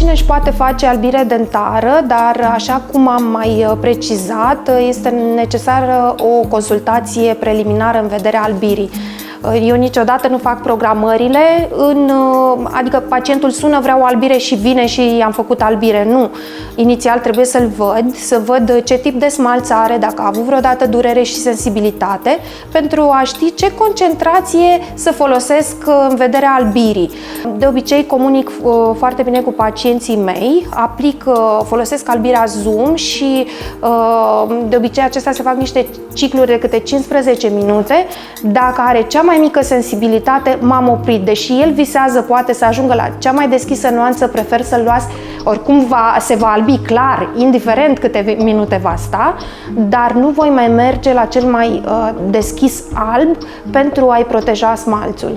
Oricine își poate face albire dentară, dar așa cum am mai precizat, este necesară o consultație preliminară în vederea albirii. Eu niciodată nu fac programările, adică pacientul sună, vreau o albire și vine și i-am făcut albire. Nu. Inițial trebuie să-l văd, să văd ce tip de smalț are, dacă a avut vreodată durere și sensibilitate, pentru a ști ce concentrație să folosesc în vederea albirii. De obicei comunic foarte bine cu pacienții mei, folosesc albirea Zoom și de obicei acestea se fac niște cicluri de câte 15 minute. Dacă are cea mai mică sensibilitate, m-am oprit. Deși el visează poate să ajungă la cea mai deschisă nuanță, prefer să-l luați. Oricum se va albi clar, indiferent câte minute va sta, dar nu voi mai merge la cel mai deschis alb pentru a-i proteja smalțul.